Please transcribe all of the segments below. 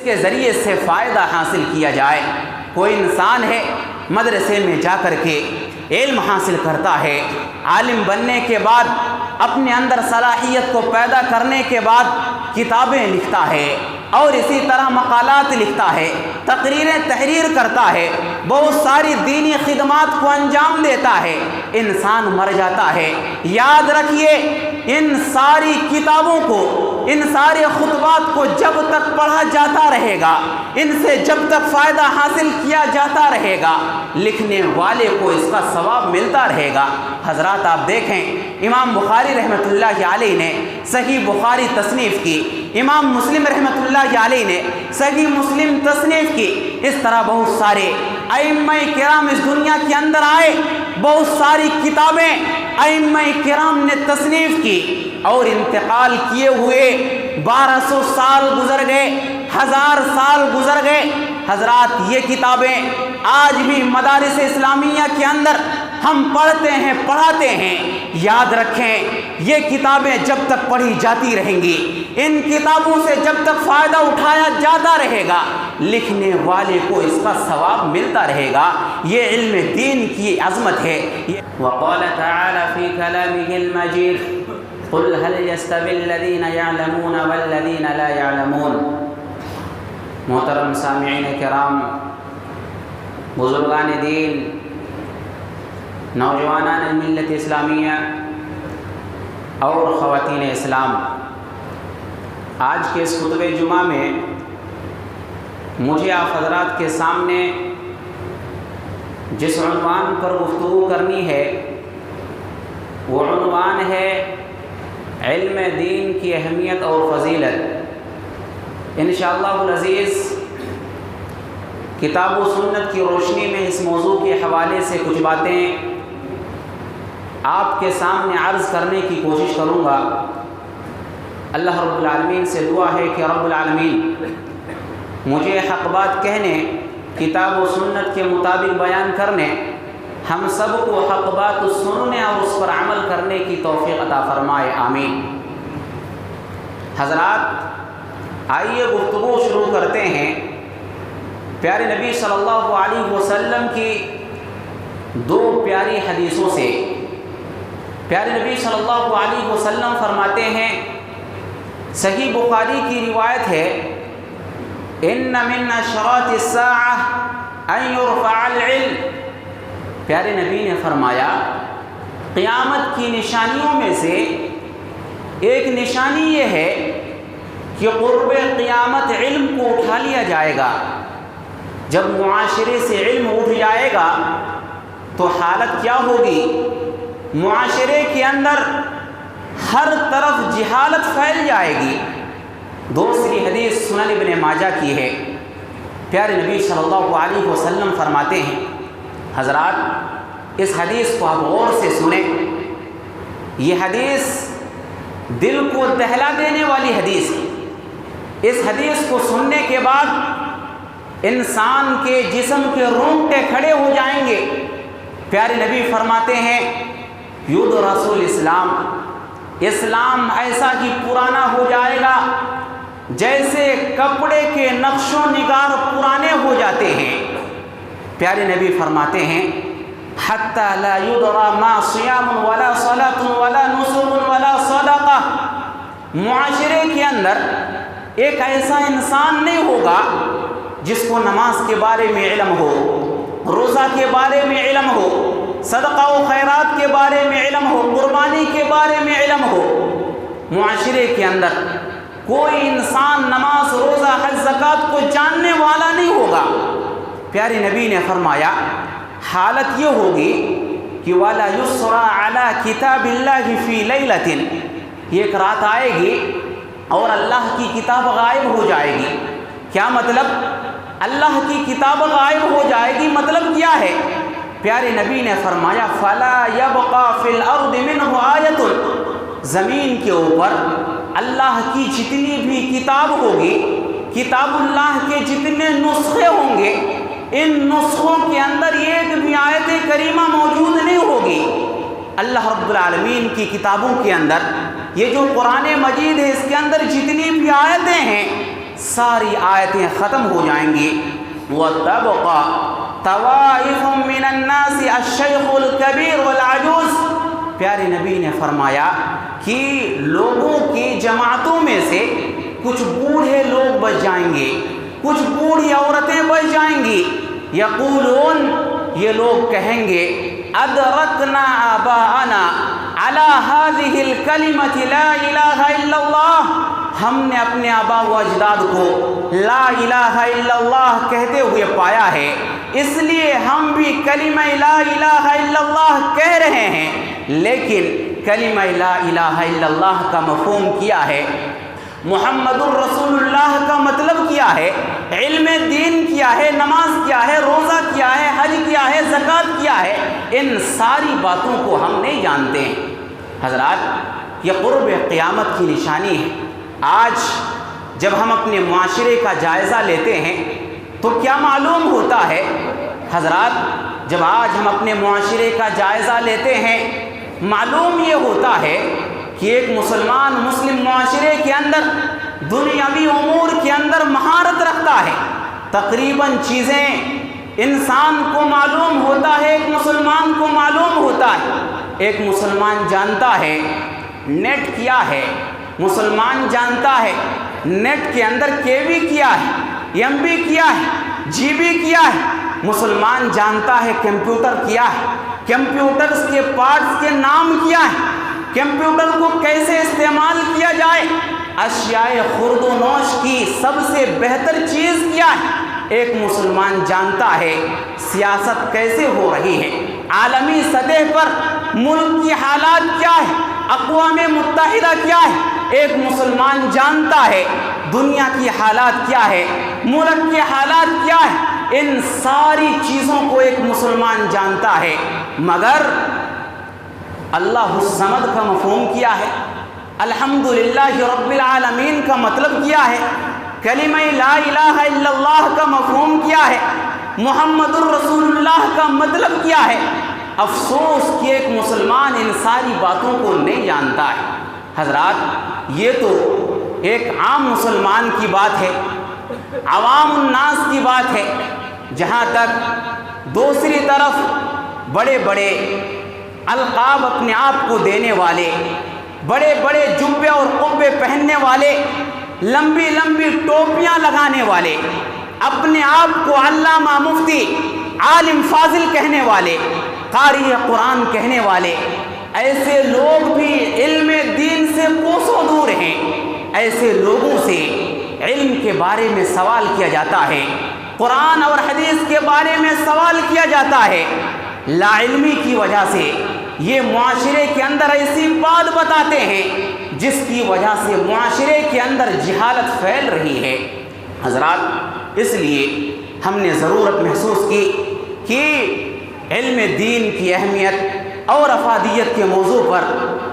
کے ذریعے سے فائدہ حاصل کیا جائے۔ کوئی انسان ہے مدرسے میں جا کر کے علم حاصل کرتا ہے، عالم بننے کے بعد اپنے اندر صلاحیت کو پیدا کرنے کے بعد کتابیں لکھتا ہے اور اسی طرح مقالات لکھتا ہے، تقریریں تحریر کرتا ہے، بہت ساری دینی خدمات کو انجام دیتا ہے، انسان مر جاتا ہے۔ یاد رکھیے، ان ساری کتابوں کو، ان سارے خطبات کو جب تک پڑھا جاتا رہے گا، ان سے جب تک فائدہ حاصل کیا جاتا رہے گا، لکھنے والے کو اس کا ثواب ملتا رہے گا۔ حضرات آپ دیکھیں، امام بخاری رحمۃ اللہ علیہ نے صحیح بخاری تصنیف کی، امام مسلم رحمۃ اللہ علیہ نے صحیح مسلم تصنیف کی، اس طرح بہت سارے ائمہ کرام اس دنیا کے اندر آئے، بہت ساری کتابیں ائمہ کرام نے تصنیف کی اور انتقال کیے ہوئے 1200 سال گزر گئے، 1000 سال گزر گئے۔ حضرات یہ کتابیں آج بھی مدارس اسلامیہ کے اندر ہم پڑھتے ہیں، پڑھاتے ہیں۔ یاد رکھیں، یہ کتابیں جب تک پڑھی جاتی رہیں گی، ان کتابوں سے جب تک فائدہ اٹھایا جاتا رہے گا، لکھنے والے کو اس کا ثواب ملتا رہے گا۔ یہ علم دین کی عظمت ہے۔ وقال تعالی فی کلامہ المجید قل هل يستوي الذين يعلمون والذين لا يعلمون۔ محترم سامعین کرام، بزرگان دین، نوجوانان ملت اسلامیہ اور خواتین اسلام، آج کے اس خطبہ جمعہ میں مجھے آپ حضرات کے سامنے جس عنوان پر گفتگو کرنی ہے وہ عنوان ہے علم دین کی اہمیت اور فضیلت۔ انشاءاللہ العزیز کتاب و سنت کی روشنی میں اس موضوع کے حوالے سے کچھ باتیں آپ کے سامنے عرض کرنے کی کوشش کروں گا۔ اللہ رب العالمین سے دعا ہے کہ رب العالمین مجھے حق بات کہنے، کتاب و سنت کے مطابق بیان کرنے، ہم سب کو حق بات سننے اور اس پر عمل کرنے کی توفیق عطا فرمائے، آمین۔ حضرات، آئیے گفتگو شروع کرتے ہیں پیارے نبی صلی اللہ علیہ وسلم کی دو پیاری حدیثوں سے۔ پیارے نبی صلی اللہ علیہ وسلم فرماتے ہیں، صحیح بخاری کی روایت ہے، ان من اشراط الساعہ ان یرفع العلم۔ پیارے نبی نے فرمایا، قیامت کی نشانیوں میں سے ایک نشانی یہ ہے کہ قرب قیامت علم کو اٹھا لیا جائے گا۔ جب معاشرے سے علم اٹھ جائے گا تو حالت کیا ہوگی؟ معاشرے کے اندر ہر طرف جہالت پھیل جائے گی۔ دوسری حدیث سنن ابن ماجہ کی ہے۔ پیارے نبی صلی اللہ علیہ وسلم فرماتے ہیں، حضرات اس حدیث کو آپ غور سے سنیں، یہ حدیث دل کو دہلا دینے والی حدیث ہے۔ اس حدیث کو سننے کے بعد انسان کے جسم کے رونگٹے کھڑے ہو جائیں گے۔ پیارے نبی فرماتے ہیں، یدرس الاسلام، اسلام ایسا ہی پرانا ہو جائے گا جیسے کپڑے کے نقش و نگار پرانے ہو جاتے ہیں۔ پیارے نبی فرماتے ہیں، حتی لا یدری ما صیام ولا صلاۃ ولا نسک ولا صدقہ۔ معاشرے کے اندر ایک ایسا انسان نہیں ہوگا جس کو نماز کے بارے میں علم ہو، روزہ کے بارے میں علم ہو، صدقہ و خیرات کے بارے میں علم ہو، قربانی کے بارے میں علم ہو۔ معاشرے کے اندر کوئی انسان نماز، روزہ، حج، زکوٰۃ کو جاننے والا نہیں ہوگا۔ پیارے نبی نے فرمایا، حالت یہ ہوگی کہ وَلَا يُسْرَى عَلَى كِتَابِ اللَّهِ فِي لَيْلَةٍ، ایک رات آئے گی اور اللہ کی کتاب غائب ہو جائے گی۔ کیا مطلب؟ اللہ کی کتاب غائب ہو جائے گی، مطلب کیا ہے؟ پیارے نبی نے فرمایا، فَلَا يَبْقَى فِي الْأَرْضِ مِنْهُ آیَةٌ، زمین کے اوپر اللہ کی جتنی بھی کتاب ہوگی، کتاب اللہ کے جتنے نسخے ہوں گے، ان نسخوں کے اندر ایک بھی آیت کریمہ موجود نہیں ہوگی۔ اللہ رب العالمین کی کتابوں کے اندر، یہ جو قرآن مجید ہے، اس کے اندر جتنی بھی آیتیں ہیں، ساری آیتیں ختم ہو جائیں گی. وَتَبْقَى طَوَائِفٌ مِّنَ النَّاسِ الشَّيْخُ الْكَبِيرُ وَالْعَجُوزُ. پیارے نبی نے فرمایا کہ لوگوں کی جماعتوں میں سے کچھ بوڑھے لوگ بچ جائیں گے, کچھ بوڑھی عورتیں بچ جائیں گی. یقولون, یہ لوگ کہیں گے, ادرکنا آباءنا علی هذه الکلمۃ لا الہ الا اللہ. ہم نے اپنے آبا و اجداد کو لا الہ الا اللہ کہتے ہوئے پایا ہے, اس لیے ہم بھی کلمہ لا الہ الا اللہ کہہ رہے ہیں. لیکن کلمہ لا الہ الا اللہ کا مفہوم کیا ہے, محمد الرسول اللہ کا مطلب کیا ہے, علم دین کیا ہے, نماز کیا ہے, روزہ کیا ہے, حج کیا ہے, زکوٰۃ کیا ہے, ان ساری باتوں کو ہم نہیں جانتے ہیں. حضرات, یہ قرب قیامت کی نشانی ہے. آج جب ہم اپنے معاشرے کا جائزہ لیتے ہیں تو کیا معلوم ہوتا ہے؟ حضرات, جب آج ہم اپنے معاشرے کا جائزہ لیتے ہیں, معلوم یہ ہوتا ہے کہ ایک مسلم معاشرے کے اندر دنیاوی امور کے اندر مہارت رکھتا ہے. تقریباً چیزیں انسان کو معلوم ہوتا ہے, ایک مسلمان کو معلوم ہوتا ہے. ایک مسلمان جانتا ہے نیٹ کیا ہے, مسلمان جانتا ہے نیٹ کے اندر KB کیا ہے, MB کیا ہے, GB کیا ہے. مسلمان جانتا ہے کمپیوٹر کیا ہے, کمپیوٹرز کے پارٹس کے نام کیا ہے, کمپیوٹر کو کیسے استعمال کیا جائے, اشیاء خرد و نوش کی سب سے بہتر چیز کیا ہے. ایک مسلمان جانتا ہے سیاست کیسے ہو رہی ہے, عالمی سطح پر ملک کی حالات کیا ہے, اقوام متحدہ کیا ہے. ایک مسلمان جانتا ہے دنیا کی حالات کیا ہے, ملک کے حالات کیا ہے. ان ساری چیزوں کو ایک مسلمان جانتا ہے. مگر اللہ الصمد کا مفہوم کیا ہے, الحمدللہ رب العالمین کا مطلب کیا ہے, کلمہ لا الہ الا اللہ کا مفہوم کیا ہے, محمد الرسول اللہ کا مطلب کیا ہے. افسوس کہ ایک مسلمان ان ساری باتوں کو نہیں جانتا ہے. حضرات, یہ تو ایک عام مسلمان کی بات ہے, عوام الناس کی بات ہے. جہاں تک دوسری طرف بڑے بڑے القاب اپنے آپ کو دینے والے, بڑے بڑے جبے اور قبے پہننے والے, لمبی لمبی ٹوپیاں لگانے والے, اپنے آپ کو علامہ, مفتی, عالم فاضل کہنے والے, قاری قرآن کہنے والے, ایسے لوگ بھی علم دین سے کوسوں دور ہیں. ایسے لوگوں سے علم کے بارے میں سوال کیا جاتا ہے, قرآن اور حدیث کے بارے میں سوال کیا جاتا ہے. لا علمی کی وجہ سے یہ معاشرے کے اندر ایسی بات بتاتے ہیں جس کی وجہ سے معاشرے کے اندر جہالت پھیل رہی ہے. حضرات, اس لیے ہم نے ضرورت محسوس کی کہ علم دین کی اہمیت اور افادیت کے موضوع پر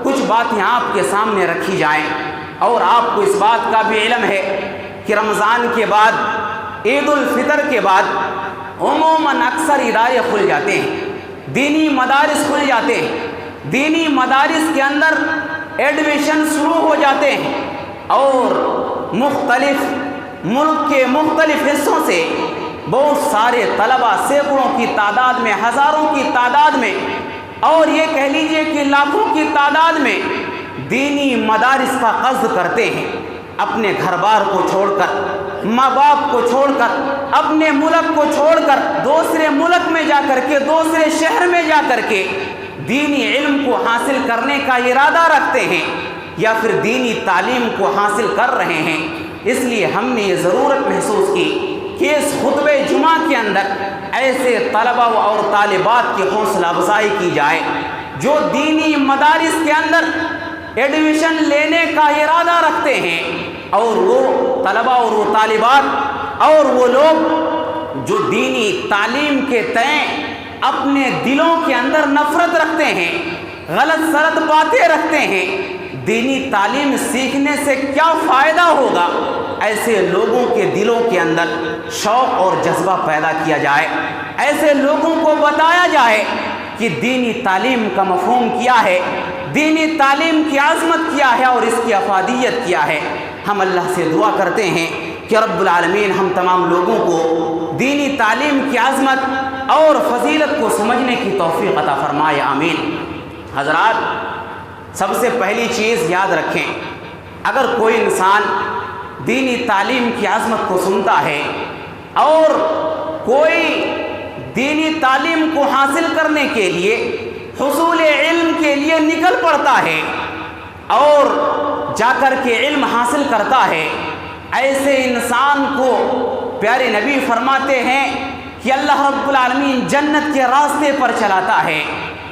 کچھ باتیں آپ کے سامنے رکھی جائیں. اور آپ کو اس بات کا بھی علم ہے کہ رمضان کے بعد, عید الفطر کے بعد عموماً اکثر ادارے کھل جاتے ہیں, دینی مدارس کھل جاتے ہیں. دینی مدارس کے اندر ایڈمیشن شروع ہو جاتے ہیں اور ملک کے مختلف حصوں سے بہت سارے طلباء, سینکڑوں کی تعداد میں, ہزاروں کی تعداد میں, اور یہ کہہ لیجئے کہ لاکھوں کی تعداد میں دینی مدارس کا قصد کرتے ہیں. اپنے گھر بار کو چھوڑ کر, ماں باپ کو چھوڑ کر, اپنے ملک کو چھوڑ کر دوسرے ملک میں جا کر کے, دوسرے شہر میں جا کر کے دینی علم کو حاصل کرنے کا ارادہ رکھتے ہیں یا پھر دینی تعلیم کو حاصل کر رہے ہیں. اس لیے ہم نے یہ ضرورت محسوس کی کہ اس خطبہ جمعہ کے اندر ایسے طلباء اور طالبات کی حوصلہ افزائی کی جائے جو دینی مدارس کے اندر ایڈمیشن لینے کا ارادہ رکھتے ہیں, اور وہ طلباء اور وہ طالبات اور وہ لوگ جو دینی تعلیم کے تئیں اپنے دلوں کے اندر نفرت رکھتے ہیں, غلط سلط باتیں رکھتے ہیں, دینی تعلیم سیکھنے سے کیا فائدہ ہوگا, ایسے لوگوں کے دلوں کے اندر شوق اور جذبہ پیدا کیا جائے. ایسے لوگوں کو بتایا جائے کہ دینی تعلیم کا مفہوم کیا ہے, دینی تعلیم کی عظمت کیا ہے اور اس کی افادیت کیا ہے. ہم اللہ سے دعا کرتے ہیں کہ رب العالمین ہم تمام لوگوں کو دینی تعلیم کی عظمت اور فضیلت کو سمجھنے کی توفیق عطا فرمائے، آمین۔ حضرات، سب سے پہلی چیز یاد رکھیں، اگر کوئی انسان دینی تعلیم کی عظمت کو سنتا ہے اور کوئی دینی تعلیم کو حاصل کرنے کے لیے، حصول علم کے لیے نکل پڑتا ہے اور جا کر کے علم حاصل کرتا ہے، ایسے انسان کو پیارے نبی فرماتے ہیں کہ اللہ رب العالمین جنت کے راستے پر چلاتا ہے۔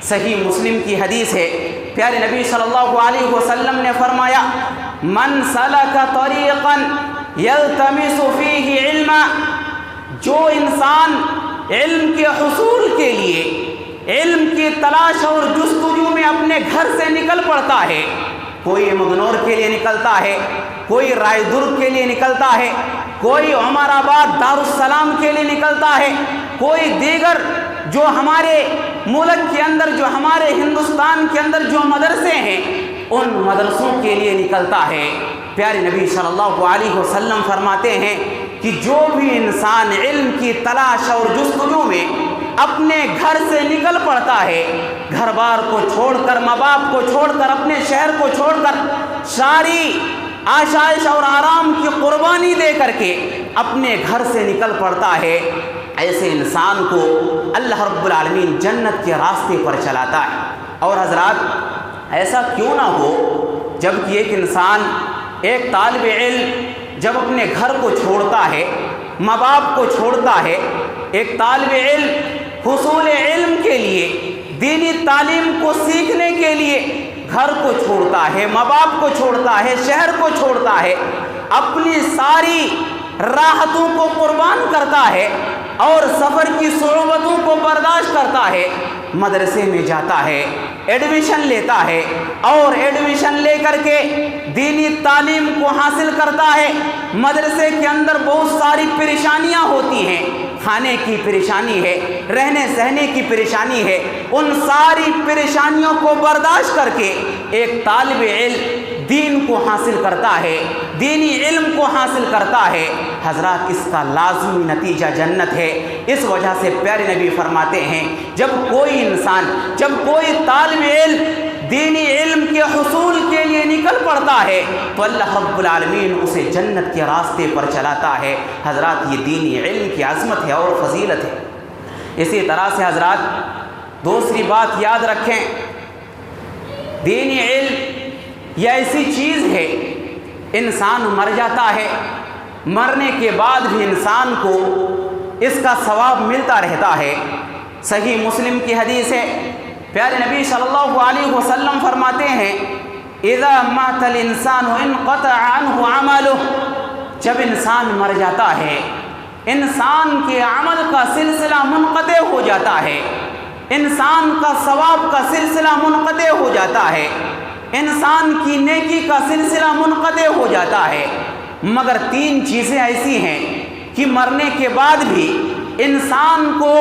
صحیح مسلم کی حدیث ہے، پیارے نبی صلی اللہ علیہ وسلم نے فرمایا، من سلک طریقا یلتمس فیہ علما، جو انسان علم کے حصول کے لیے، علم کی تلاش اور جستجو میں اپنے گھر سے نکل پڑتا ہے، کوئی مغنور کے لیے نکلتا ہے، کوئی رائے درگ کے لیے نکلتا ہے، کوئی عمر آباد دارالسلام کے لیے نکلتا ہے، کوئی دیگر جو ہمارے ملک کے اندر، جو ہمارے ہندوستان کے اندر جو مدرسے ہیں، ان مدرسوں کے لیے نکلتا ہے، پیارے نبی صلی اللہ علیہ وسلم فرماتے ہیں کہ جو بھی انسان علم کی تلاش اور جستجو میں اپنے گھر سے نکل پڑتا ہے، گھر بار کو چھوڑ کر، ماں باپ کو چھوڑ کر، اپنے شہر کو چھوڑ کر، ساری آشائش اور آرام کی قربانی دے کر کے اپنے گھر سے نکل پڑتا ہے، ایسے انسان کو اللہ رب العالمین جنت کے راستے پر چلاتا ہے۔ اور حضرات، ایسا کیوں نہ ہو جب کہ ایک انسان، ایک طالب علم جب اپنے گھر کو چھوڑتا ہے، ماں باپ کو چھوڑتا ہے، ایک طالب علم حصول علم کے لیے، دینی تعلیم کو سیکھنے کے لیے گھر کو چھوڑتا ہے، ماں باپ کو چھوڑتا ہے، شہر کو چھوڑتا ہے، اپنی ساری راحتوں کو قربان کرتا ہے اور سفر کی صعوبتوں کو برداشت کرتا ہے، مدرسے میں جاتا ہے، ایڈمیشن لیتا ہے اور ایڈمیشن لے کر کے دینی تعلیم کو حاصل کرتا ہے۔ مدرسے کے اندر بہت ساری پریشانیاں ہوتی ہیں، کھانے کی پریشانی ہے، رہنے سہنے کی پریشانی ہے، ان ساری پریشانیوں کو برداشت کر کے ایک طالب علم دین کو حاصل کرتا ہے، دینی علم کو حاصل کرتا ہے، حضرات اس کا لازمی نتیجہ جنت ہے۔ اس وجہ سے پیارے نبی فرماتے ہیں، جب کوئی انسان، جب کوئی طالب علم دینی علم کے حصول کے لیے نکل پڑتا ہے تو اللہ رب العالمین اسے جنت کے راستے پر چلاتا ہے۔ حضرات، یہ دینی علم کی عظمت ہے اور فضیلت ہے۔ اسی طرح سے حضرات، دوسری بات یاد رکھیں، دینی علم یہ ایسی چیز ہے، انسان مر جاتا ہے، مرنے کے بعد بھی انسان کو اس کا ثواب ملتا رہتا ہے۔ صحیح مسلم کی حدیث ہے، پیارے نبی صلی اللہ علیہ وسلم فرماتے ہیں، اذا مات الانسان انقطع عنہ عملہ، جب انسان مر جاتا ہے، انسان کے عمل کا سلسلہ منقطع ہو جاتا ہے، انسان کا ثواب کا سلسلہ منقطع ہو جاتا ہے، انسان کی نیکی کا سلسلہ منقطع ہو جاتا ہے، مگر تین چیزیں ایسی ہیں کہ مرنے کے بعد بھی انسان کو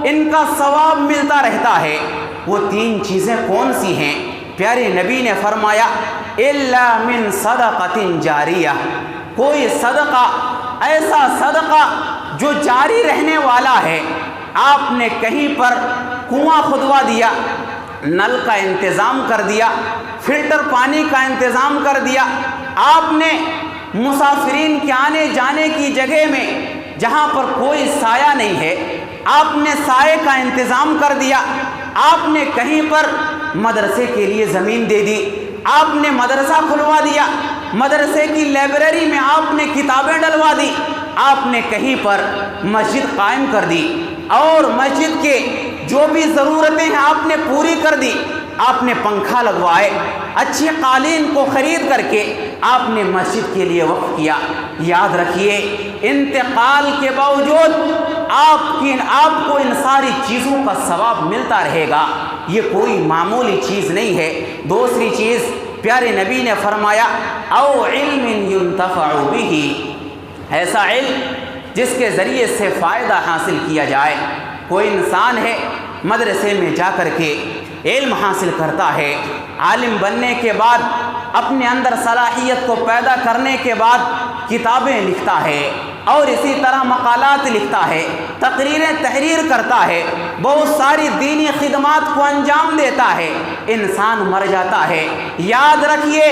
ان کا ثواب ملتا رہتا ہے۔ وہ تین چیزیں کون سی ہیں؟ پیارے نبی نے فرمایا، الا من صدقۃ جاریہ، کوئی صدقہ، ایسا صدقہ جو جاری رہنے والا ہے۔ آپ نے کہیں پر کنواں کھدوا دیا، نل کا انتظام کر دیا، فلٹر پانی کا انتظام کر دیا، آپ نے مسافرین کے آنے جانے کی جگہ میں جہاں پر کوئی سایہ نہیں ہے، آپ نے سائے کا انتظام کر دیا، آپ نے کہیں پر مدرسے کے لیے زمین دے دی، آپ نے مدرسہ کھلوا دیا، مدرسے کی لائبریری میں آپ نے کتابیں ڈلوا دی، آپ نے کہیں پر مسجد قائم کر دی اور مسجد کے جو بھی ضرورتیں ہیں آپ نے پوری کر دی، آپ نے پنکھا لگوائے، اچھے قالین کو خرید کر کے آپ نے مسجد کے لیے وقف کیا۔ یاد رکھیے، انتقال کے باوجود آپ کو ان ساری چیزوں کا ثواب ملتا رہے گا، یہ کوئی معمولی چیز نہیں ہے۔ دوسری چیز پیارے نبی نے فرمایا، او علم ينتفع به، ایسا علم جس کے ذریعے سے فائدہ حاصل کیا جائے۔ کوئی انسان ہے، مدرسے میں جا کر کے علم حاصل کرتا ہے، عالم بننے کے بعد اپنے اندر صلاحیت کو پیدا کرنے کے بعد کتابیں لکھتا ہے اور اسی طرح مقالات لکھتا ہے، تقریریں تحریر کرتا ہے، بہت ساری دینی خدمات کو انجام دیتا ہے، انسان مر جاتا ہے۔ یاد رکھیے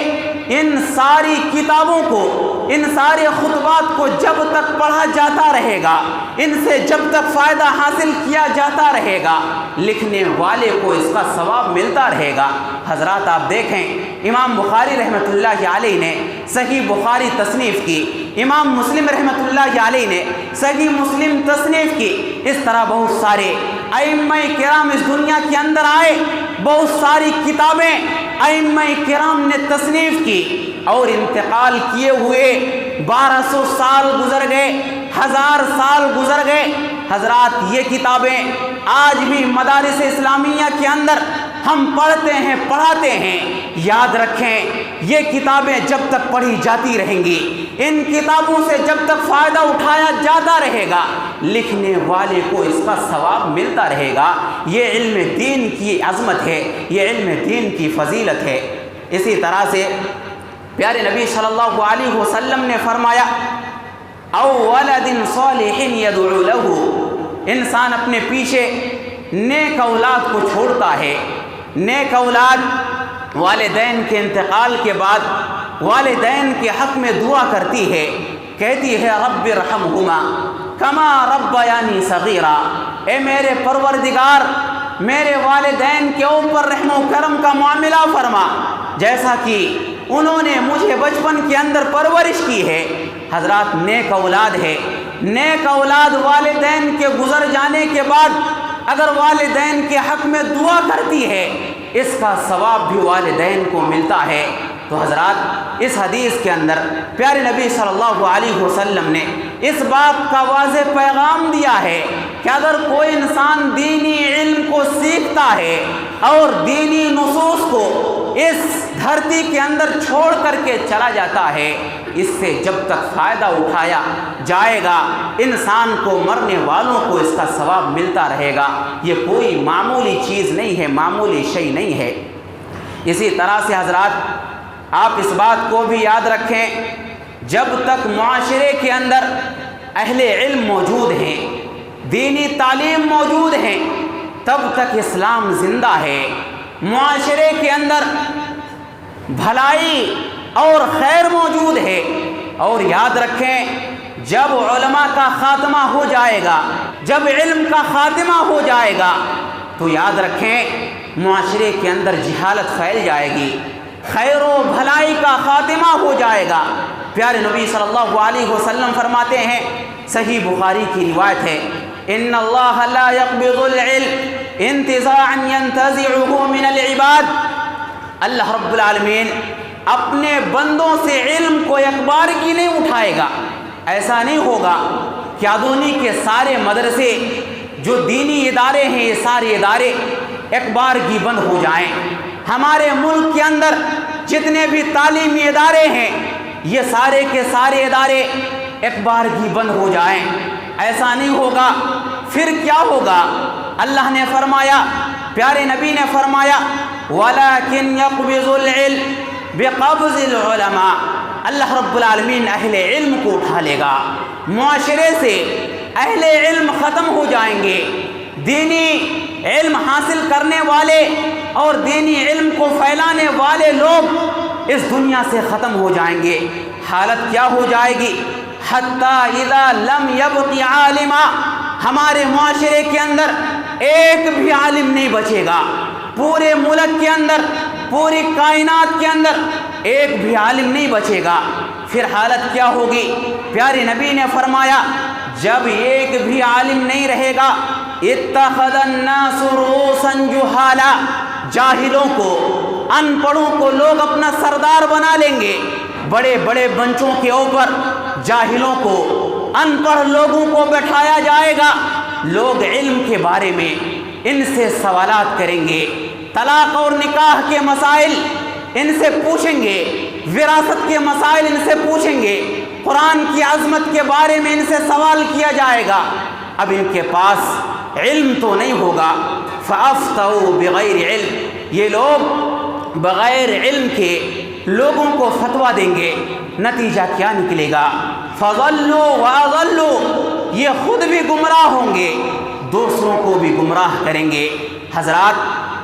ان ساری کتابوں کو، ان سارے خطبات کو جب تک پڑھا جاتا رہے گا، ان سے جب تک فائدہ حاصل کیا جاتا رہے گا، لکھنے والے کو اس کا ثواب ملتا رہے گا۔ حضرات آپ دیکھیں امام بخاری رحمۃ اللہ علیہ نے صحیح بخاری تصنیف کی، امام مسلم رحمۃ اللہ علیہ نے صحیح مسلم تصنیف کی، اس طرح بہت سارے ائمہ کرام اس دنیا کے اندر آئے، بہت ساری کتابیں ائمہ کرام نے تصنیف کی اور انتقال کیے ہوئے 1200 سال گزر گئے، 1000 سال گزر گئے۔ حضرات یہ کتابیں آج بھی مدارس اسلامیہ کے اندر ہم پڑھتے ہیں، پڑھاتے ہیں۔ یاد رکھیں یہ کتابیں جب تک پڑھی جاتی رہیں گی، ان کتابوں سے جب تک فائدہ اٹھایا جاتا رہے گا، لکھنے والے کو اس کا ثواب ملتا رہے گا۔ یہ علم دین کی عظمت ہے، یہ علم دین کی فضیلت ہے۔ اسی طرح سے پیارے نبی صلی اللہ علیہ وسلم نے فرمایا او ولد صالح یدعو له، انسان اپنے پیچھے نیک اولاد کو چھوڑتا ہے، نیک اولاد والدین کے انتقال کے بعد والدین کے حق میں دعا کرتی ہے، کہتی ہے رب ارحمہما کما ربیانی صغیرا، اے میرے پروردگار میرے والدین کے اوپر رحم و کرم کا معاملہ فرما جیسا کہ انہوں نے مجھے بچپن کے اندر پرورش کی ہے۔ حضرات نیک اولاد ہے، نیک اولاد والدین کے گزر جانے کے بعد اگر والدین کے حق میں دعا کرتی ہے، اس کا ثواب بھی والدین کو ملتا ہے۔ تو حضرات اس حدیث کے اندر پیارے نبی صلی اللہ علیہ وسلم نے اس بات کا واضح پیغام دیا ہے کہ اگر کوئی انسان دینی علم کو سیکھتا ہے اور دینی نصوص کو اس دھرتی کے اندر چھوڑ کر کے چلا جاتا ہے، اس سے جب تک فائدہ اٹھایا جائے گا انسان کو، مرنے والوں کو اس کا ثواب ملتا رہے گا۔ یہ کوئی معمولی چیز نہیں ہے، معمولی شے نہیں ہے۔ اسی طرح سے حضرات آپ اس بات کو بھی یاد رکھیں، جب تک معاشرے کے اندر اہل علم موجود ہیں، دینی تعلیم موجود ہیں، تب تک اسلام زندہ ہے۔ معاشرے کے اندر بھلائی اور خیر موجود ہے۔ اور یاد رکھیں جب علماء کا خاتمہ ہو جائے گا، جب علم کا خاتمہ ہو جائے گا، تو یاد رکھیں معاشرے کے اندر جہالت پھیل جائے گی، خیر و بھلائی کا خاتمہ ہو جائے گا۔ پیارے نبی صلی اللہ علیہ وسلم فرماتے ہیں، صحیح بخاری کی روایت ہے، ان اللہ لا يقبض العلم انتزاعا ينتزعه من العباد، اللہ رب العالمین اپنے بندوں سے علم کو ایک بار کی نہیں اٹھائے گا۔ ایسا نہیں ہوگا کہ آدونی کے سارے مدرسے جو دینی ادارے ہیں، یہ سارے ادارے ایک بار کی بند ہو جائیں۔ ہمارے ملک کے اندر جتنے بھی تعلیمی ادارے ہیں، یہ سارے کے سارے ادارے ایک بار کی بند ہو جائیں، ایسا نہیں ہوگا۔ پھر کیا ہوگا؟ اللہ نے فرمایا، پیارے نبی نے فرمایا وَلَكِنْ يَقْبِضُ الْعِلْمَ بِقَبْضِ الْعُلَمَاءِ، اللہ رب العالمین اہل علم کو اٹھا لے گا۔ معاشرے سے اہل علم ختم ہو جائیں گے، دینی علم حاصل کرنے والے اور دینی علم کو پھیلانے والے لوگ اس دنیا سے ختم ہو جائیں گے۔ حالت کیا ہو جائے گی؟ حتی اذا لم یبق عالما، ہمارے معاشرے کے اندر ایک بھی عالم نہیں بچے گا، پورے ملک کے اندر، پوری کائنات کے اندر ایک بھی عالم نہیں بچے گا۔ پھر حالت کیا ہوگی؟ پیارے نبی نے فرمایا جب ایک بھی عالم نہیں رہے گا، اتخذ الناس رؤوسا جہالا، جاہلوں کو، ان پڑھوں کو لوگ اپنا سردار بنا لیں گے۔ بڑے بڑے بنچوں کے اوپر جاہلوں کو، ان پڑھ لوگوں کو بٹھایا جائے گا، لوگ علم کے بارے میں ان سے سوالات کریں گے، طلاق اور نکاح کے مسائل ان سے پوچھیں گے، وراثت کے مسائل ان سے پوچھیں گے، قرآن کی عظمت کے بارے میں ان سے سوال کیا جائے گا۔ اب ان کے پاس علم تو نہیں ہوگا، فافتوا بغیر علم، یہ لوگ بغیر علم کے لوگوں کو فتویٰ دیں گے، نتیجہ کیا نکلے گا؟ فضلوا واضلوا، یہ خود بھی گمراہ ہوں گے، دوسروں کو بھی گمراہ کریں گے۔ حضرات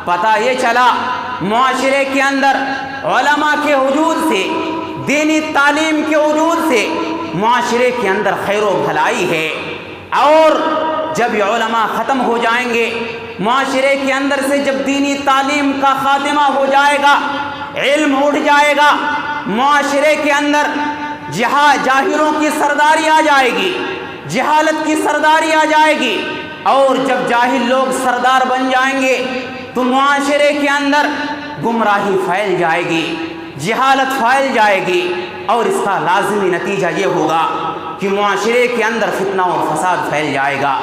پتہ یہ چلا معاشرے کے اندر علماء کے وجود سے، دینی تعلیم کے وجود سے معاشرے کے اندر خیر و بھلائی ہے، اور جب یہ علماء ختم ہو جائیں گے، معاشرے کے اندر سے جب دینی تعلیم کا خاتمہ ہو جائے گا، علم اٹھ جائے گا، معاشرے کے اندر جاہلوں کی سرداری آ جائے گی، جہالت کی سرداری آ جائے گی، اور جب جاہل لوگ سردار بن جائیں گے تو معاشرے کے اندر گمراہی پھیل جائے گی، جہالت پھیل جائے گی، اور اس کا لازمی نتیجہ یہ ہوگا کہ معاشرے کے اندر فتنہ اور فساد پھیل جائے گا۔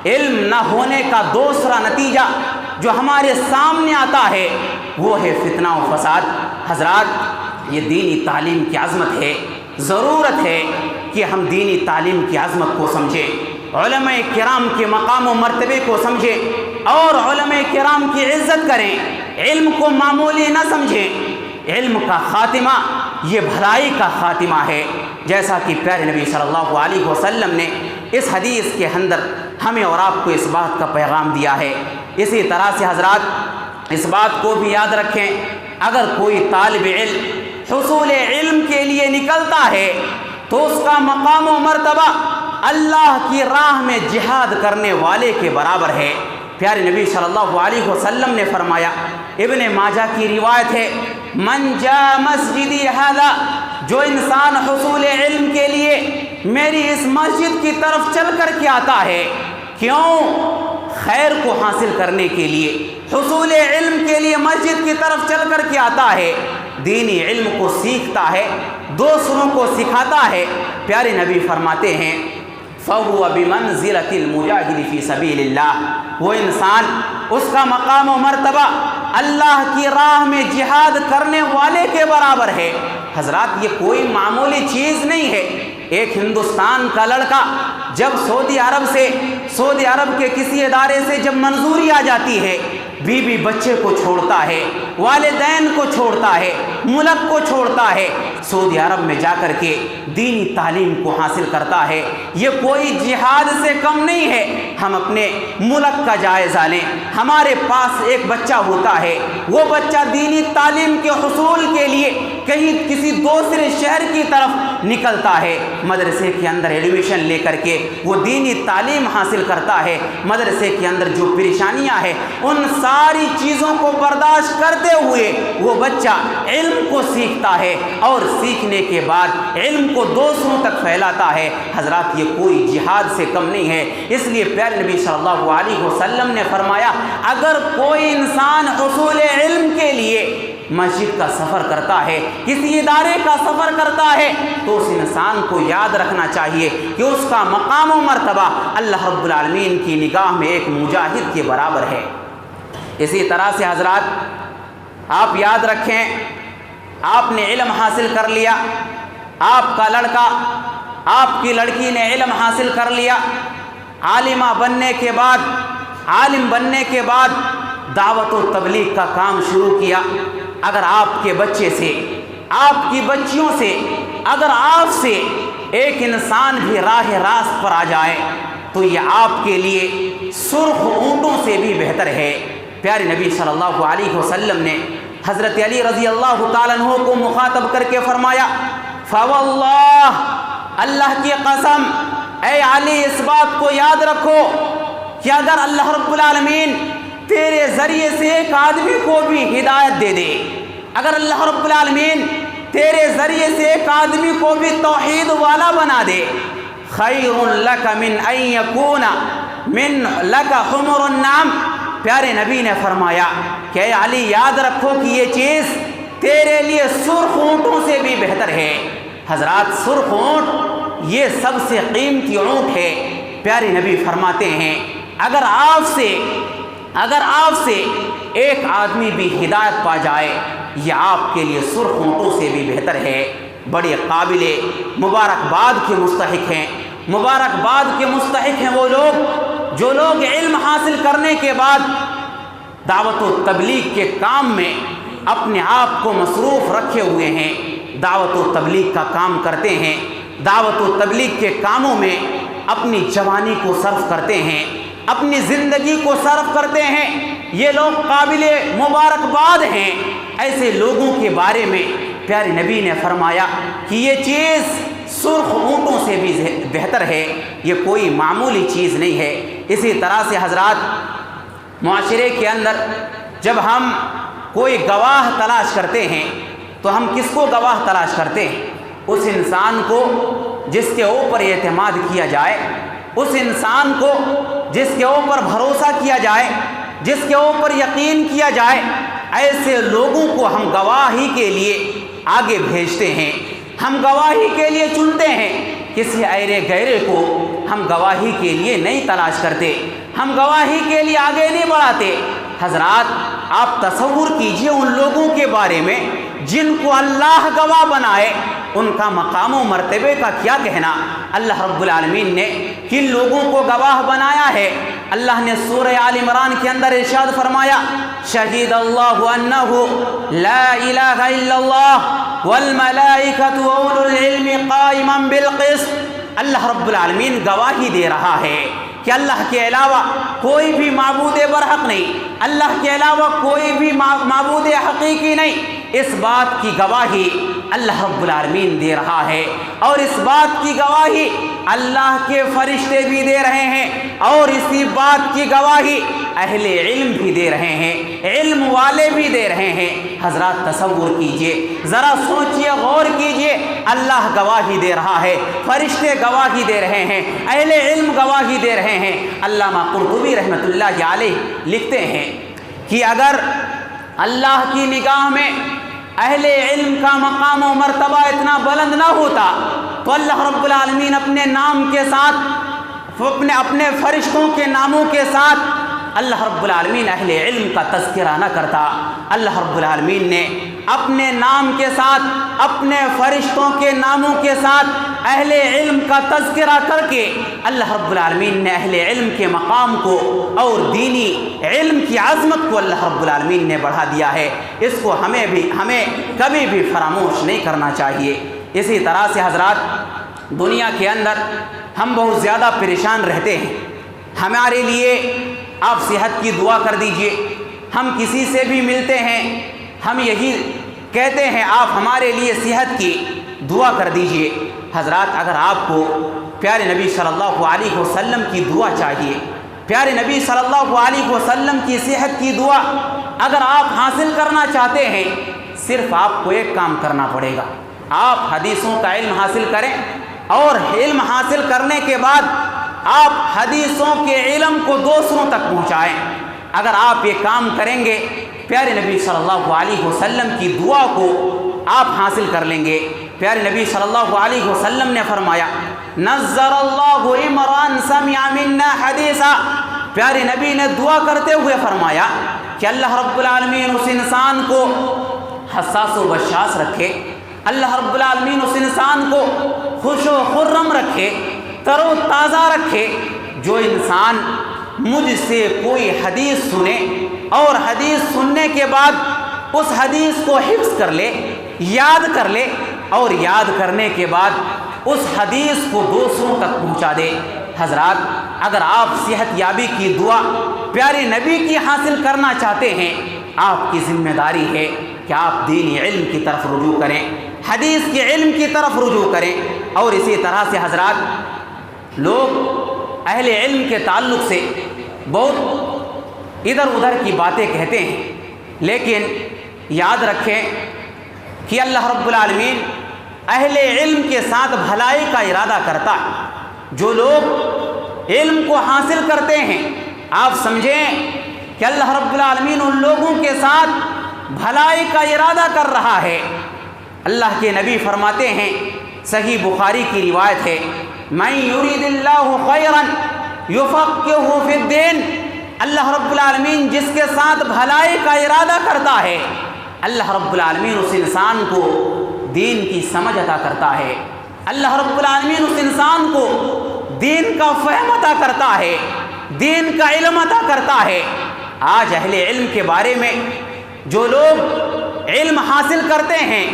علم نہ ہونے کا دوسرا نتیجہ جو ہمارے سامنے آتا ہے وہ ہے فتنہ و فساد۔ حضرات یہ دینی تعلیم کی عظمت ہے، ضرورت ہے کہ ہم دینی تعلیم کی عظمت کو سمجھیں، علماء کرام کے مقام و مرتبے کو سمجھیں، اور علماء کرام کی عزت کریں، علم کو معمولی نہ سمجھیں۔ علم کا خاتمہ یہ بھلائی کا خاتمہ ہے، جیسا کہ پیارے نبی صلی اللہ علیہ وسلم نے اس حدیث کے اندر ہمیں اور آپ کو اس بات کا پیغام دیا ہے۔ اسی طرح سے حضرات اس بات کو بھی یاد رکھیں، اگر کوئی طالب علم حصول علم کے لیے نکلتا ہے تو اس کا مقام و مرتبہ اللہ کی راہ میں جہاد کرنے والے کے برابر ہے۔ پیارے نبی صلی اللہ علیہ وسلم نے فرمایا، ابن ماجہ کی روایت ہے، من جاء مسجدی ھذا، جو انسان حصول علم کے لیے میری اس مسجد کی طرف چل کر کے آتا ہے، کیوں؟ خیر کو حاصل کرنے کے لیے، حصول علم کے لیے مسجد کی طرف چل کر کے آتا ہے، دینی علم کو سیکھتا ہے، دوسروں کو سکھاتا ہے، پیارے نبی فرماتے ہیں فَهُوَ بِمَنْزِلَةِ الْمُجَاهِدِ فِي سَبِيلِ اللَّهِ، وہ انسان، اس کا مقام و مرتبہ اللہ کی راہ میں جہاد کرنے والے کے برابر ہے۔ حضرات یہ کوئی معمولی چیز نہیں ہے۔ ایک ہندوستان کا لڑکا جب سعودی عرب کے کسی ادارے سے جب منظوری آ جاتی ہے، بیوی بچے کو چھوڑتا ہے، والدین کو چھوڑتا ہے، ملک کو چھوڑتا ہے، سعودی عرب میں جا کر کے دینی تعلیم کو حاصل کرتا ہے۔ یہ کوئی جہاد سے کم نہیں ہے۔ ہم اپنے ملک کا جائزہ لیں، ہمارے پاس ایک بچہ ہوتا ہے، وہ بچہ دینی تعلیم کے حصول کے لیے کہیں کسی دوسرے شہر کی طرف نکلتا ہے، مدرسے کے اندر ایڈمیشن لے کر کے وہ دینی تعلیم حاصل کرتا ہے، مدرسے کے اندر جو پریشانیاں ہیں ان ساری چیزوں کو برداشت کرتے ہوئے وہ بچہ علم کو سیکھتا ہے، اور سیکھنے کے بعد علم کو دوسروں تک پھیلاتا ہے۔ حضرات یہ کوئی جہاد سے کم نہیں ہے۔ اس لیے پیارے نبی صلی اللہ علیہ وسلم نے فرمایا، اگر کوئی انسان حصول علم کے لیے مسجد کا سفر کرتا ہے، کسی ادارے کا سفر کرتا ہے، تو اس انسان کو یاد رکھنا چاہیے کہ اس کا مقام و مرتبہ اللہ رب العالمین کی نگاہ میں ایک مجاہد کے برابر ہے۔ اسی طرح سے حضرات آپ یاد رکھیں، آپ نے علم حاصل کر لیا، آپ کا لڑکا، آپ کی لڑکی نے علم حاصل کر لیا، عالم بننے کے بعد دعوت و تبلیغ کا کام شروع کیا۔ اگر آپ کے بچے سے، آپ کی بچیوں سے، اگر آپ سے ایک انسان بھی راہ راست پر آ جائے تو یہ آپ کے لیے سرخ اونٹوں سے بھی بہتر ہے۔ پیارے نبی صلی اللہ علیہ وسلم نے حضرت علی رضی اللہ تعالیٰ عنہ کو مخاطب کر کے فرمایا، فواللہ، اللہ کی قسم، اے علی اس بات کو یاد رکھو کہ اگر اللہ رب العالمین تیرے ذریعے سے ایک آدمی کو بھی ہدایت دے دے، اگر اللہ رب العالمین تیرے ذریعے سے ایک آدمی کو بھی توحید والا بنا دے، خیر لک من ان یکون من لک حمر النعم، پیارے نبی نے فرمایا کہ اے علی یاد رکھو کہ یہ چیز تیرے لیے سرخ اونٹوں سے بھی بہتر ہے۔ حضرات سرخ اونٹ یہ سب سے قیمتی اونٹ ہے۔ پیارے نبی فرماتے ہیں اگر آپ سے ایک آدمی بھی ہدایت پا جائے یہ آپ کے لیے سرخ اونٹوں سے بھی بہتر ہے۔ بڑے قابل مبارکباد کے مستحق ہیں مبارکباد کے مستحق ہیں وہ لوگ جو لوگ علم حاصل کرنے کے بعد دعوت و تبلیغ کے کام میں اپنے آپ کو مصروف رکھے ہوئے ہیں، دعوت و تبلیغ کا کام کرتے ہیں، دعوت و تبلیغ کے کاموں میں اپنی جوانی کو صرف کرتے ہیں، اپنی زندگی کو صرف کرتے ہیں، یہ لوگ قابل مبارکباد ہیں۔ ایسے لوگوں کے بارے میں پیارے نبی نے فرمایا کہ یہ چیز سرخ اونٹوں سے بھی بہتر ہے، یہ کوئی معمولی چیز نہیں ہے۔ اسی طرح سے حضرات، معاشرے کے اندر جب ہم کوئی گواہ تلاش کرتے ہیں تو ہم کس کو گواہ تلاش کرتے ہیں؟ اس انسان کو جس کے اوپر اعتماد کیا جائے، اس انسان کو جس کے اوپر بھروسہ کیا جائے، جس کے اوپر یقین کیا جائے، ایسے لوگوں کو ہم گواہی کے لیے آگے بھیجتے ہیں، ہم گواہی کے لیے چنتے ہیں۔ کسی ایرے گہرے کو ہم گواہی کے لیے نہیں تلاش کرتے، ہم گواہی کے لیے آگے نہیں بڑھاتے۔ حضرات، آپ تصور کیجئے ان لوگوں کے بارے میں جن کو اللہ گواہ بنائے، ان کا مقام و مرتبے کا کیا کہنا۔ اللہ رب العالمین نے کن لوگوں کو گواہ بنایا ہے؟ اللہ نے سورہ آل عمران کے اندر ارشاد فرمایا، شہید اللہ انہ لا الہ الا اللہ والملائکۃ واولو العلم قائما بالقسط۔ اللہ رب العالمین گواہی دے رہا ہے کہ اللہ کے علاوہ کوئی بھی معبود برحق نہیں، اللہ کے علاوہ کوئی بھی معبود حقیقی نہیں۔ اس بات کی گواہی اللہ رب العالمین دے رہا ہے، اور اس بات کی گواہی اللہ کے فرشتے بھی دے رہے ہیں، اور اسی بات کی گواہی اہل علم بھی دے رہے ہیں، علم والے بھی دے رہے ہیں۔ حضرات تصور کیجئے، ذرا سوچئے، غور کیجئے، اللہ گواہی دے رہا ہے، فرشتے گواہی دے رہے ہیں، اہل علم گواہی دے رہے ہیں۔ علامہ قرطبی رحمۃ اللہ علیہ لکھتے ہیں کہ اگر اللہ کی نگاہ میں اہل علم کا مقام و مرتبہ اتنا بلند نہ ہوتا تو اللہ رب العالمین اپنے نام کے ساتھ، اپنے فرشتوں کے ناموں کے ساتھ اللہ رب العالمین اہل علم کا تذکرہ نہ کرتا۔ اللہ رب العالمین نے اپنے نام کے ساتھ، اپنے فرشتوں کے ناموں کے ساتھ اہل علم کا تذکرہ کر کے اللہ رب العالمین نے اہل علم کے مقام کو اور دینی علم کی عظمت کو اللہ رب العالمین نے بڑھا دیا ہے۔ اس کو ہمیں کبھی بھی فراموش نہیں کرنا چاہیے۔ اسی طرح سے حضرات، دنیا کے اندر ہم بہت زیادہ پریشان رہتے ہیں۔ ہمارے لیے آپ صحت کی دعا کر دیجئے۔ ہم کسی سے بھی ملتے ہیں، ہم یہی کہتے ہیں آپ ہمارے لیے صحت کی دعا کر دیجئے۔ حضرات، اگر آپ کو پیارے نبی صلی اللہ علیہ وسلم کی دعا چاہیے، پیارے نبی صلی اللہ علیہ وسلم کی صحت کی دعا اگر آپ حاصل کرنا چاہتے ہیں، صرف آپ کو ایک کام کرنا پڑے گا۔ آپ حدیثوں کا علم حاصل کریں، اور علم حاصل کرنے کے بعد آپ حدیثوں کے علم کو دوسروں تک پہنچائیں۔ اگر آپ یہ کام کریں گے، پیارے نبی صلی اللہ علیہ وسلم کی دعا کو آپ حاصل کر لیں گے۔ پیارے نبی صلی اللہ علیہ وسلم نے فرمایا، نظر اللہ عمران سمع منا حدیثا۔ پیارے نبی نے دعا کرتے ہوئے فرمایا کہ اللہ رب العالمین اس انسان کو حساس و بشاس رکھے، اللہ رب العالمین اس انسان کو خوش و خرم رکھے، تر و تازہ رکھے، جو انسان مجھ سے کوئی حدیث سنے اور حدیث سننے کے بعد اس حدیث کو حفظ کر لے، یاد کر لے، اور یاد کرنے کے بعد اس حدیث کو دوسروں تک پہنچا دے۔ حضرات، اگر آپ صحت یابی کی دعا پیارے نبی کی حاصل کرنا چاہتے ہیں، آپ کی ذمہ داری ہے کہ آپ دینی علم کی طرف رجوع کریں، حدیث کے علم کی طرف رجوع کریں۔ اور اسی طرح سے حضرات، لوگ اہل علم کے تعلق سے بہت ادھر ادھر کی باتیں کہتے ہیں، لیکن یاد رکھیں کہ اللہ رب العالمین اہل علم کے ساتھ بھلائی کا ارادہ کرتا ہے۔ جو لوگ علم کو حاصل کرتے ہیں، آپ سمجھیں کہ اللہ رب العالمین ان لوگوں کے ساتھ بھلائی کا ارادہ کر رہا ہے۔ اللہ کے نبی فرماتے ہیں، صحیح بخاری کی روایت ہے، من یرید اللہ خیرا یفقہہ فی الدین۔ اللہ رب العالمین جس کے ساتھ بھلائی کا ارادہ کرتا ہے، اللہ رب العالمین اس انسان کو دین کی سمجھ عطا کرتا ہے، اللہ رب العالمین اس انسان کو دین کا فہم عطا کرتا ہے، دین کا علم عطا کرتا ہے۔ آج اہل علم کے بارے میں جو لوگ علم حاصل کرتے ہیں،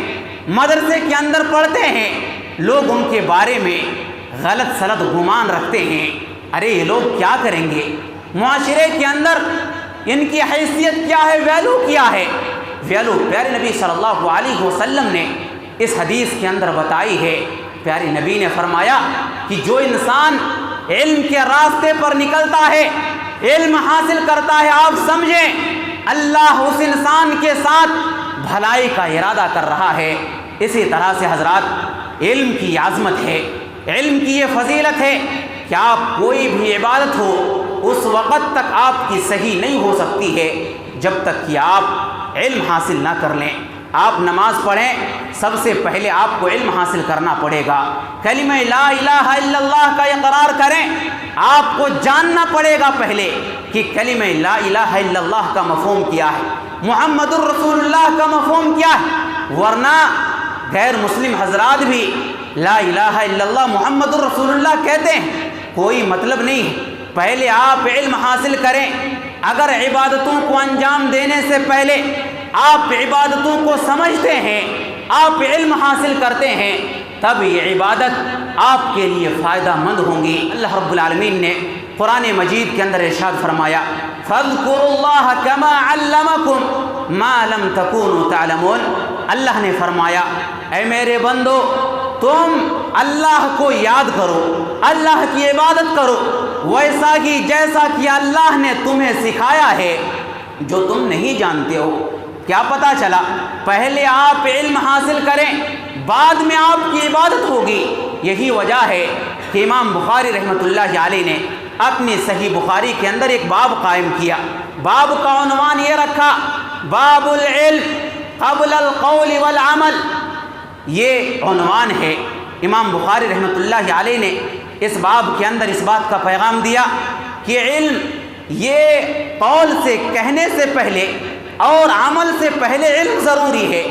مدرسے کے اندر پڑھتے ہیں، لوگ ان کے بارے میں غلط سلط گمان رکھتے ہیں، ارے یہ لوگ کیا کریں گے، معاشرے کے اندر ان کی حیثیت کیا ہے، ویلو کیا ہے۔ ویلو پیارے نبی صلی اللہ علیہ وسلم نے اس حدیث کے اندر بتائی ہے۔ پیارے نبی نے فرمایا کہ جو انسان علم کے راستے پر نکلتا ہے، علم حاصل کرتا ہے، آپ سمجھیں اللہ اس انسان کے ساتھ بھلائی کا ارادہ کر رہا ہے۔ اسی طرح سے حضرات، علم کی عظمت ہے، علم کی یہ فضیلت ہے کہ آپ کوئی بھی عبادت ہو اس وقت تک آپ کی صحیح نہیں ہو سکتی ہے جب تک کہ آپ علم حاصل نہ کر لیں۔ آپ نماز پڑھیں، سب سے پہلے آپ کو علم حاصل کرنا پڑے گا۔ کلمہ لا الہ الا اللہ کا اقرار کریں، آپ کو جاننا پڑے گا پہلے کہ کلمہ لا الہ الا اللہ کا مفہوم کیا ہے، محمد الرسول اللہ کا مفہوم کیا ہے، ورنہ غیر مسلم حضرات بھی لا الہ الا اللہ محمد الرسول اللہ کہتے ہیں، کوئی مطلب نہیں ہے۔ پہلے آپ علم حاصل کریں۔ اگر عبادتوں کو انجام دینے سے پہلے آپ عبادتوں کو سمجھتے ہیں، آپ علم حاصل کرتے ہیں، تب یہ عبادت آپ کے لیے فائدہ مند ہوں گی۔ اللہ رب العالمین نے قرآن مجید کے اندر ارشاد فرمایا، فاذکروا اللہ کما علمکم ما لم تکونوا تعلمون۔ اللہ نے فرمایا، اے میرے بندو، تم اللہ کو یاد کرو، اللہ کی عبادت کرو ویسا کہ جیسا کہ اللہ نے تمہیں سکھایا ہے جو تم نہیں جانتے ہو۔ کیا پتہ چلا؟ پہلے آپ علم حاصل کریں، بعد میں آپ کی عبادت ہوگی۔ یہی وجہ ہے کہ امام بخاری رحمۃ اللہ علیہ نے اپنی صحیح بخاری کے اندر ایک باب قائم کیا۔ باب کا عنوان یہ رکھا، باب العلم قبل القول والعمل۔ یہ عنوان ہے۔ امام بخاری رحمۃ اللہ علیہ نے اس باب کے اندر اس بات کا پیغام دیا کہ علم یہ قول سے کہنے سے پہلے اور عمل سے پہلے علم ضروری ہے۔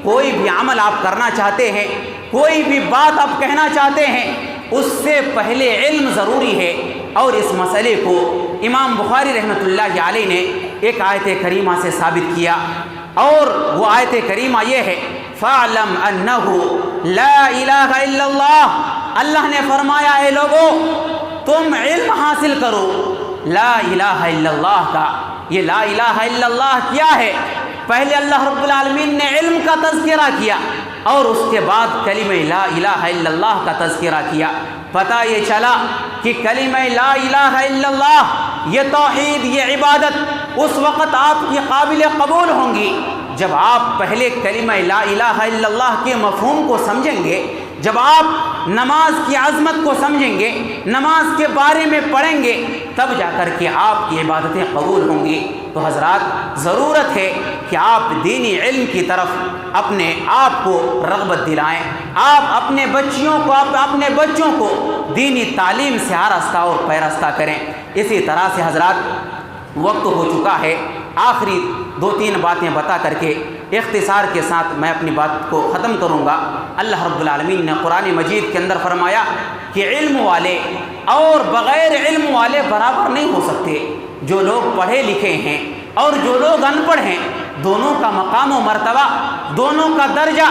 کوئی بھی عمل آپ کرنا چاہتے ہیں، کوئی بھی بات آپ کہنا چاہتے ہیں، اس سے پہلے علم ضروری ہے۔ اور اس مسئلے کو امام بخاری رحمۃ اللہ علیہ نے ایک آیت کریمہ سے ثابت کیا، اور وہ آیت کریمہ یہ ہے، فَاعْلَمْ أَنَّهُ لَا إِلَهَ إِلَّا اللَّهُ۔ اللہ نے فرمایا، اے لوگو تم علم حاصل کرو لا الہ الا اللہ کا۔ یہ لا الہ الا اللہ کیا ہے؟ پہلے اللہ رب العالمین نے علم کا تذکرہ کیا اور اس کے بعد کلمہ لا الہ الا اللہ کا تذکرہ کیا۔ پتہ یہ چلا کہ کلمہ لا الہ الا اللہ، یہ توحید، یہ عبادت اس وقت آپ کی قابل قبول ہوں گی جب آپ پہلے کلمہ لا الہ الا اللہ کے مفہوم کو سمجھیں گے، جب آپ نماز کی عظمت کو سمجھیں گے، نماز کے بارے میں پڑھیں گے، تب جا کر کے آپ کی عبادتیں قبول ہوں گی۔ تو حضرات، ضرورت ہے کہ آپ دینی علم کی طرف اپنے آپ کو رغبت دلائیں۔ آپ اپنے بچوں کو دینی تعلیم سے آراستہ اور پیراستہ کریں۔ اسی طرح سے حضرات، وقت ہو چکا ہے، آخری 2-3 باتیں بتا کر کے اختصار کے ساتھ میں اپنی بات کو ختم کروں گا۔ اللہ رب العالمین نے قرآن مجید کے اندر فرمایا کہ علم والے اور بغیر علم والے برابر نہیں ہو سکتے۔ جو لوگ پڑھے لکھے ہیں اور جو لوگ ان پڑھ ہیں، دونوں کا مقام و مرتبہ، دونوں کا درجہ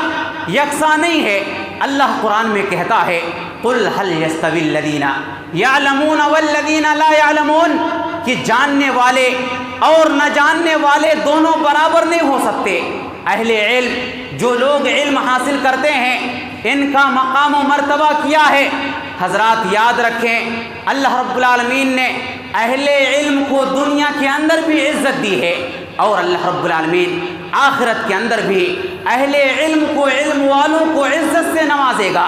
یکساں نہیں ہے۔ اللہ قرآن میں کہتا ہے، قل هل يستوي الذين يعلمون والذين لا يعلمون، کہ جاننے والے اور نہ جاننے والے دونوں برابر نہیں ہو سکتے۔ اہل علم، جو لوگ علم حاصل کرتے ہیں، ان کا مقام و مرتبہ کیا ہے؟ حضرات یاد رکھیں، اللہ رب العالمین نے اہل علم کو دنیا کے اندر بھی عزت دی ہے، اور اللہ رب العالمین آخرت کے اندر بھی اہل علم کو، علم والوں کو عزت سے نوازے گا۔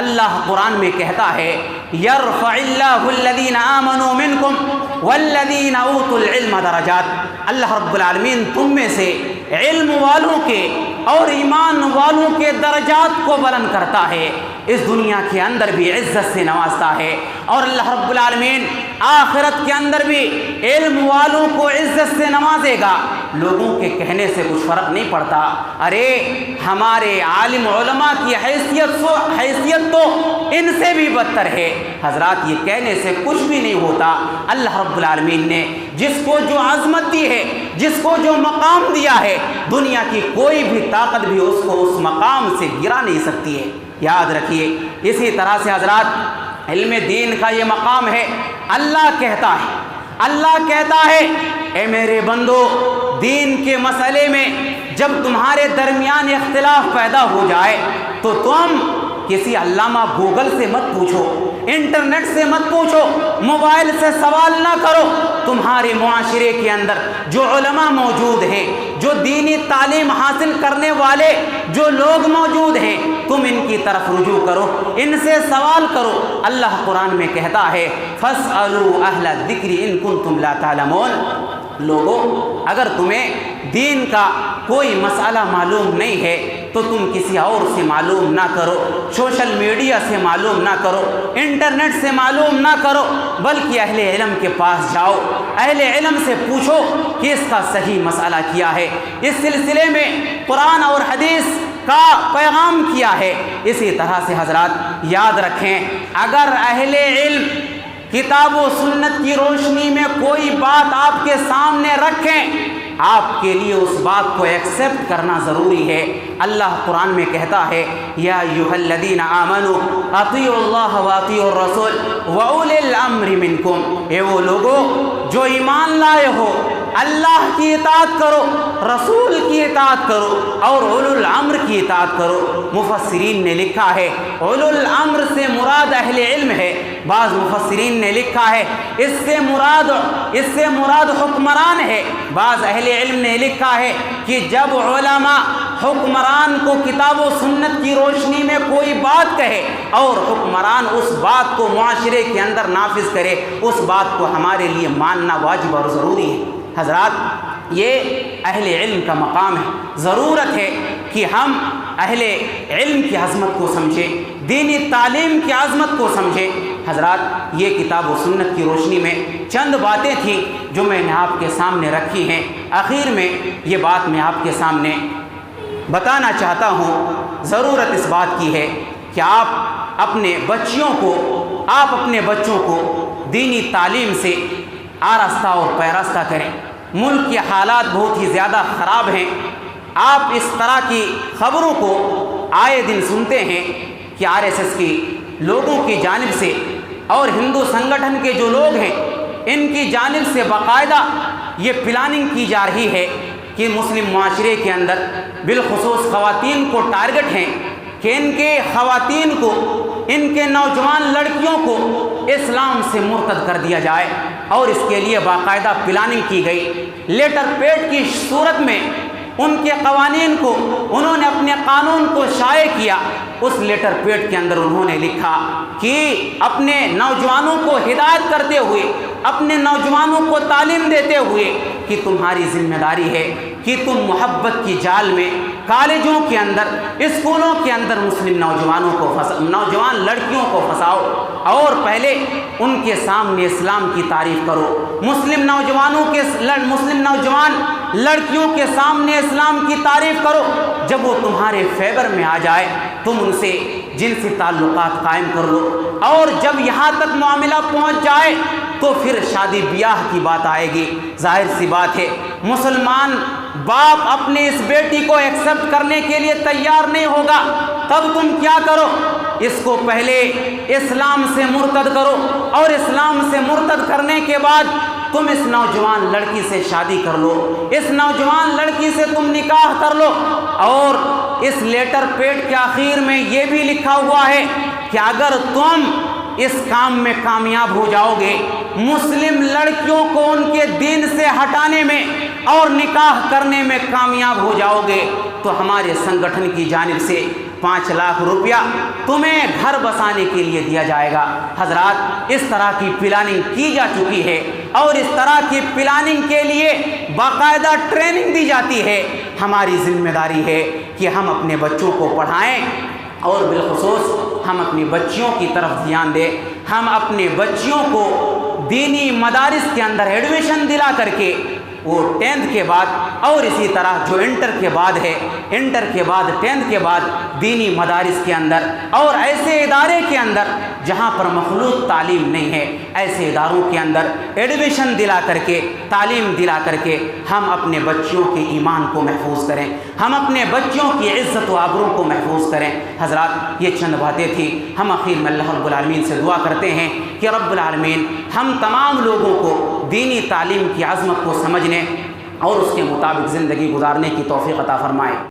اللہ قرآن میں کہتا ہے، یرفع اللہ الذین آمنوا منکم والذین اوتوا العلم درجات۔ اللہ رب العالمین تم میں سے علم والوں کے اور ایمان والوں کے درجات کو بلند کرتا ہے، اس دنیا کے اندر بھی عزت سے نوازتا ہے، اور اللہ رب العالمین آخرت کے اندر بھی علم والوں کو عزت سے نوازے گا۔ لوگوں کے کہنے سے کچھ فرق نہیں پڑتا۔ ارے ہمارے عالم علماء کی حیثیت تو ان سے بھی بدتر ہے۔ حضرات یہ کہنے سے کچھ بھی نہیں ہوتا۔ اللہ رب العالمین نے جس کو جو عظمت دی ہے، جس کو جو مقام دیا ہے، دنیا کی کوئی بھی طاقت بھی اس کو اس مقام سے گرا نہیں سکتی ہے، یاد رکھیے۔ اسی طرح سے حضرات علم دین کا یہ مقام ہے۔ اللہ کہتا ہے اے میرے بندو، دین کے مسئلے میں جب تمہارے درمیان اختلاف پیدا ہو جائے تو تم کسی علامہ گوگل سے مت پوچھو، انٹرنیٹ سے مت پوچھو، موبائل سے سوال نہ کرو۔ تمہارے معاشرے کے اندر جو علماء موجود ہیں، جو دینی تعلیم حاصل کرنے والے جو لوگ موجود ہیں، تم ان کی طرف رجوع کرو، ان سے سوال کرو۔ اللہ قرآن میں کہتا ہے فَاسْأَلُوا أَهْلَ الذِّكْرِ إِن كُنتُمْ لَا تَعْلَمُونَ۔ لوگوں، اگر تمہیں دین کا کوئی مسئلہ معلوم نہیں ہے تو تم کسی اور سے معلوم نہ کرو، سوشل میڈیا سے معلوم نہ کرو، انٹرنیٹ سے معلوم نہ کرو، بلکہ اہل علم کے پاس جاؤ، اہل علم سے پوچھو کہ اس کا صحیح مسئلہ کیا ہے۔ اس سلسلے میں قرآن اور حدیث کا پیغام کیا ہے۔ اسی طرح سے حضرات یاد رکھیں، اگر اہل علم کتاب و سنت کی روشنی میں کوئی بات آپ کے سامنے رکھیں، آپ کے لیے اس بات کو ایکسیپٹ کرنا ضروری ہے۔ اللہ قرآن میں کہتا ہے یا ایھا الذین آمنوا اطیعوا اللہ واطیعوا الرسول واولی الامر منکم، اے وہ لوگوں جو ایمان لائے ہو، اللہ کی اطاعت کرو، رسول کی اطاعت کرو اور اولو الامر کی اطاعت کرو۔ مفسرین نے لکھا ہے اولو الامر سے مراد اہل علم ہے، بعض مفسرین نے لکھا ہے اس سے مراد حکمران ہے، بعض اہل علم نے لکھا ہے کہ جب علماء حکمران کو کتاب و سنت کی روشنی میں کوئی بات کہے اور حکمران اس بات کو معاشرے کے اندر نافذ کرے، اس بات کو ہمارے لیے ماننا واجب اور ضروری ہے۔ حضرات یہ اہل علم کا مقام ہے، ضرورت ہے کہ ہم اہل علم کی عظمت کو سمجھیں، دینی تعلیم کی عظمت کو سمجھیں۔ حضرات یہ کتاب و سنت کی روشنی میں چند باتیں تھیں جو میں نے آپ کے سامنے رکھی ہیں۔ آخر میں یہ بات میں آپ کے سامنے بتانا چاہتا ہوں، ضرورت اس بات کی ہے کہ آپ اپنے بچوں کو دینی تعلیم سے آراستہ اور پیراستہ کریں۔ ملک کے حالات بہت ہی زیادہ خراب ہیں۔ آپ اس طرح کی خبروں کو آئے دن سنتے ہیں کہ RSS کی لوگوں کی جانب سے اور ہندو سنگٹھن کے جو لوگ ہیں ان کی جانب سے باقاعدہ یہ پلاننگ کی جا رہی ہے کہ مسلم معاشرے کے اندر بالخصوص خواتین کو ٹارگٹ ہیں کہ ان کے خواتین کو، ان کے نوجوان لڑکیوں کو اسلام سے مرتد کر دیا جائے، اور اس کے لیے باقاعدہ پلاننگ کی گئی۔ لیٹر پیڈ کی صورت میں ان کے قوانین کو انہوں نے اپنے قانون کو شائع کیا۔ اس لیٹر پیڈ کے اندر انہوں نے لکھا کہ اپنے نوجوانوں کو ہدایت کرتے ہوئے، اپنے نوجوانوں کو تعلیم دیتے ہوئے کہ تمہاری ذمہ داری ہے کہ تم محبت کی جال میں کالجوں کے اندر، اسکولوں کے اندر مسلم نوجوان لڑکیوں کو پھنساؤ اور پہلے ان کے سامنے اسلام کی تعریف کرو۔ مسلم نوجوان لڑکیوں کے سامنے اسلام کی تعریف کرو۔ جب وہ تمہارے فیور میں آ جائے تم ان سے جنسی تعلقات قائم کر لو، اور جب یہاں تک معاملہ پہنچ جائے تو پھر شادی بیاہ کی بات آئے گی۔ ظاہر سی بات ہے مسلمان باپ اپنے اس بیٹی کو ایکسپٹ کرنے کے لیے تیار نہیں ہوگا، تب تم کیا کرو؟ اس کو پہلے اسلام سے مرتد کرو، اور اسلام سے مرتد کرنے کے بعد تم اس نوجوان لڑکی سے شادی کر لو، اس نوجوان لڑکی سے تم نکاح کر لو۔ اور اس لیٹر پیڈ کے آخر میں یہ بھی لکھا ہوا ہے کہ اگر تم اس کام میں کامیاب ہو جاؤ گے، مسلم لڑکیوں کو ان کے دین سے ہٹانے میں اور نکاح کرنے میں کامیاب ہو جاؤ گے، تو ہمارے سنگٹھن کی جانب سے 5 لاکھ روپیہ تمہیں گھر بسانے کے لیے دیا جائے گا۔ حضرات اس طرح کی پلاننگ کی جا چکی ہے، اور اس طرح کی پلاننگ کے لیے باقاعدہ ٹریننگ دی جاتی ہے۔ ہماری ذمہ داری ہے کہ ہم اپنے بچوں کو پڑھائیں، اور بالخصوص ہم اپنی بچیوں کی طرف دھیان دیں۔ ہم اپنے بچیوں کو دینی مدارس کے اندر ایڈمیشن دلا کر کے وہ 10th کے بعد، اور اسی طرح جو انٹر کے بعد ہے، انٹر کے بعد 10th کے بعد دینی مدارس کے اندر اور ایسے ادارے کے اندر جہاں پر مخلوط تعلیم نہیں ہے، ایسے اداروں کے اندر ایڈمیشن دلا کر کے، تعلیم دلا کر کے ہم اپنے بچوں کے ایمان کو محفوظ کریں، ہم اپنے بچوں کی عزت و آبرو کو محفوظ کریں۔ حضرات، یہ چند باتیں تھیں۔ ہم آخر میں اللہ رب العالمین سے دعا کرتے ہیں کہ رب العالمین ہم تمام لوگوں کو دینی تعلیم کی عظمت کو سمجھنے اور اس کے مطابق زندگی گزارنے کی توفیق عطا فرمائے۔